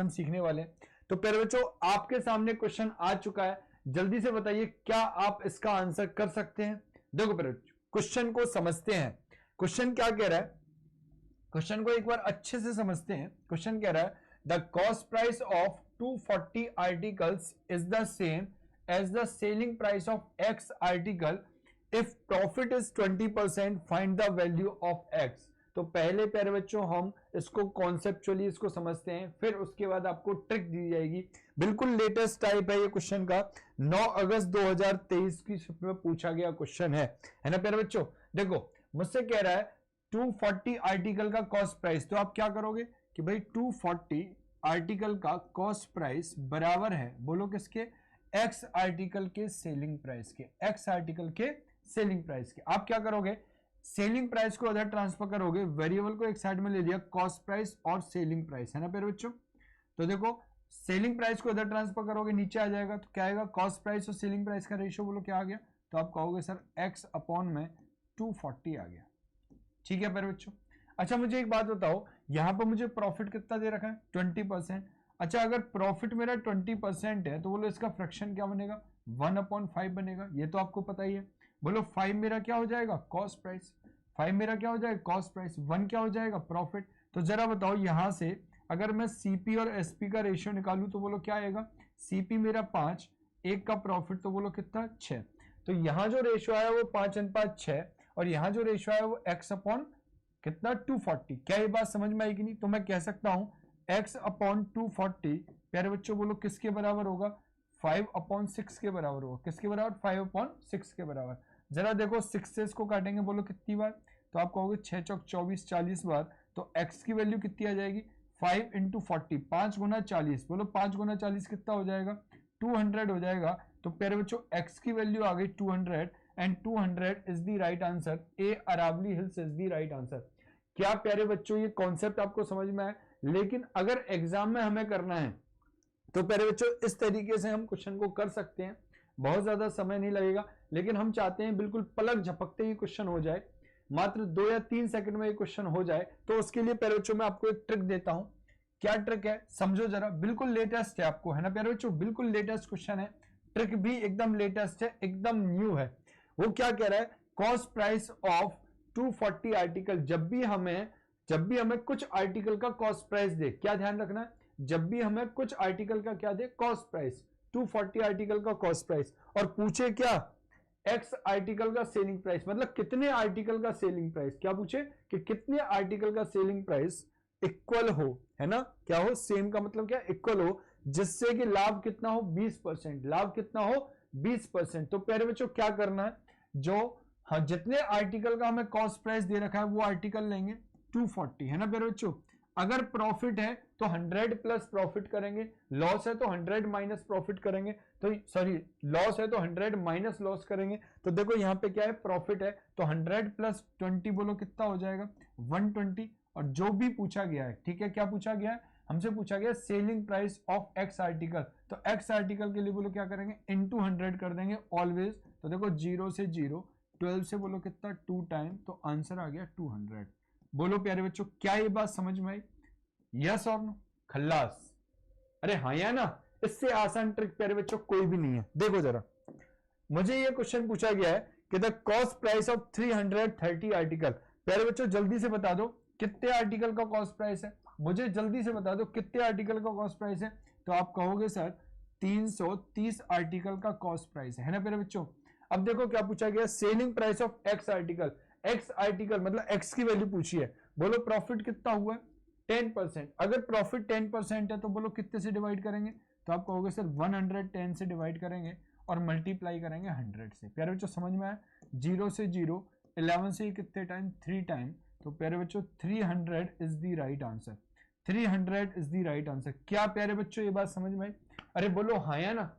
हम सीखने वाले हैं। तो प्यारे बच्चों आपके सामने क्वेश्चन आ चुका है, जल्दी से बताइए क्या आप इसका आंसर कर सकते हैं। देखो प्यारे बच्चों क्वेश्चन को समझते हैं। क्वेश्चन क्या कह रहा है, क्वेश्चन को एक बार अच्छे से समझते हैं। क्वेश्चन कह रहा है the cost price of 240 articles is the same as the selling price of X article if profit is 20% find the value of X. तो पहले प्यारे बच्चों हम इसको कॉन्सेप्चुअली इसको समझते हैं, फिर उसके बाद आपको ट्रिक दी जाएगी। बिल्कुल लेटेस्ट टाइप है ये क्वेश्चन का, 9 अगस्त 2023 की शिफ्ट में पूछा गया क्वेश्चन है ना प्यारे बच्चों। देखो मुझसे कह रहा है 240 आर्टिकल का कॉस्ट प्राइस, तो आप क्या करोगे कि भाई 240 आर्टिकल का कॉस्ट प्राइस बराबर है, बोलो किसके, एक्स आर्टिकल के सेलिंग प्राइस के, एक्स आर्टिकल के सेलिंग प्राइस के। आप क्या करोगे, सेलिंग प्राइस को उधर ट्रांसफर करोगे, वेरिएबल को एक साइड में ले लिया, कॉस्ट प्राइस और सेलिंग प्राइस, है ना प्यारे बच्चों। तो देखो सेलिंग प्राइस को उधर ट्रांसफर करोगे, नीचे आ जाएगा, तो क्या आएगा, कॉस्ट प्राइस और सेलिंग प्राइस का रेशियो बोलो क्या आ गया, तो आप कहोगे सर एक्स अपॉन में 240 आ गया। ठीक है प्यारे बच्चों। अच्छा मुझे एक बात बताओ, यहां पर मुझे प्रॉफिट कितना दे रखा है, 20%। अच्छा अगर प्रॉफिट मेरा 20% है तो बोलो इसका फ्रैक्शन क्या बनेगा, 1/5 बनेगा, ये तो आपको पता ही है। बोलो 5 मेरा क्या हो जाएगा, कॉस्ट प्राइस, 5 मेरा क्या हो जाएगा, कॉस्ट प्राइस, 1 क्या हो जाएगा, प्रॉफिट। तो जरा बताओ यहां से अगर मैं सीपी और एसपी का रेशियो निकालूं तो बोलो क्या आएगा, सीपी मेरा 5, एक का प्रॉफिट तो बोलो कितना 6। तो यहां जो रेशियो आया वो 5/6 और यहां जो रेशियो आया वो एक्स अपॉन कितना 240। क्या ये बात समझ में आई कि नहीं। तो मैं कह सकता हूं x अपॉन 240 प्यारे बच्चों बोलो किसके बराबर होगा, 5/6 के बराबर होगा। किसके बराबर, 5/6 के बराबर। जरा देखो 6 से इसको काटेंगे, बोलो कितनी बार, तो आप कहोगे 6 चौक 24 40 बार। तो x की वैल्यू कितनी आ जाएगी, 5 × 40, 5 गुना 40, बोलो 5 गुना 40 कितना हो जाएगा, 200 हो जाएगा। तो प्यारे बच्चों x की वैल्यू आ गई 200 and 200 is the right answer, A Aravalli hills is the right answer. क्या प्यारे बच्चों ये कॉन्सेप्ट आपको समझ में आया। लेकिन अगर एग्जाम में हमें करना है तो प्यारे बच्चों इस तरीके से हम क्वेश्चन को कर सकते हैं, बहुत ज्यादा समय नहीं लगेगा। लेकिन हम चाहते हैं बिल्कुल पलक झपकते ही क्वेश्चन हो जाए, मात्र 2 या 3 सेकंड में ये क्वेश्चन हो जाए। तो उसके लिए प्यारे बच्चों मैं आपको एक ट्रिक देता हूं। क्या ट्रिक है समझो जरा, बिल्कुल लेटेस्ट है आपको, है ना प्यारे बच्चों, बिल्कुल लेटेस्ट क्वेश्चन है, ट्रिक भी एकदम लेटेस्ट है, एकदम न्यू है। वो क्या कह रहा है, कॉस्ट प्राइस ऑफ 240 आर्टिकल, जब भी हमें कुछ आर्टिकल का कॉस्ट प्राइस दे, क्या ध्यान रखना है, जब भी हमें कुछ आर्टिकल का क्या दे, कॉस्ट प्राइस, 240 आर्टिकल का कॉस्ट प्राइस, और पूछे क्या, एक्स आर्टिकल का सेलिंग प्राइस, मतलब कितने आर्टिकल का सेलिंग प्राइस, क्या पूछे कि कितने आर्टिकल का सेलिंग प्राइस इक्वल हो, है ना, क्या हो, सेम का मतलब क्या, इक्वल हो, जिससे कि लाभ कितना हो 20%, लाभ कितना हो 20%। तो प्यारे बच्चों क्या करना है, जो हाँ जितने आर्टिकल का हमें कॉस्ट प्राइस दे रखा है वो आर्टिकल लेंगे 240, है ना प्यारे बच्चों। अगर प्रॉफिट है तो 100 प्लस प्रॉफिट करेंगे, लॉस है तो 100 माइनस प्रॉफिट करेंगे, तो सॉरी लॉस है तो 100 माइनस लॉस करेंगे। तो देखो यहाँ पे क्या है, प्रॉफिट है तो 100 प्लस 20 बोलो कितना हो जाएगा 120। और जो भी पूछा गया है, ठीक है, क्या पूछा गया है, हमसे पूछा गया selling price of X article, तो एक्स आर्टिकल के लिए बोलो क्या करेंगे, इनटू 100 कर देंगे ऑलवेज। तो देखो 0 से 0, 12 से बोलो कितना 2 टाइम, तो आंसर आ गया 200। बोलो प्यारे बच्चों क्या ये बात समझ में आई, यस और नो, खल्लास, अरे हाँ या ना। इससे आसान ट्रिक प्यारे बच्चों कोई भी नहीं है। देखो जरा मुझे ये क्वेश्चन पूछा गया है कि the cost price of 330 article, प्यारे बच्चों जल्दी से बता दो कितने आर्टिकल का कॉस्ट प्राइस है, मुझे जल्दी से बता दो कितने आर्टिकल का कॉस्ट प्राइस है। तो आप कहोगे सर 330 आर्टिकल का कॉस्ट प्राइस है ना प्यारे बच्चों। अब देखो क्या पूछा गया, selling price of X article, x article मतलब एक्स की वैल्यू पूछी है, बोलो प्रॉफिट कितना हुआ है 10%। अगर प्रॉफिट 10% है तो बोलो कितने से डिवाइड करेंगे, तो आप कहोगे सर 110 से डिवाइड करेंगे और मल्टीप्लाई करेंगे 100 से। प्यारे बच्चों समझ में आया, 0 से 0, 11 से कितने टाइम 3 टाइम, तो प्यारे बच्चों 300 is the right answer, 300 is the right answer. क्या प्यारे बच्चों ये बात समझ में आई, अरे बोलो हाँ या ना।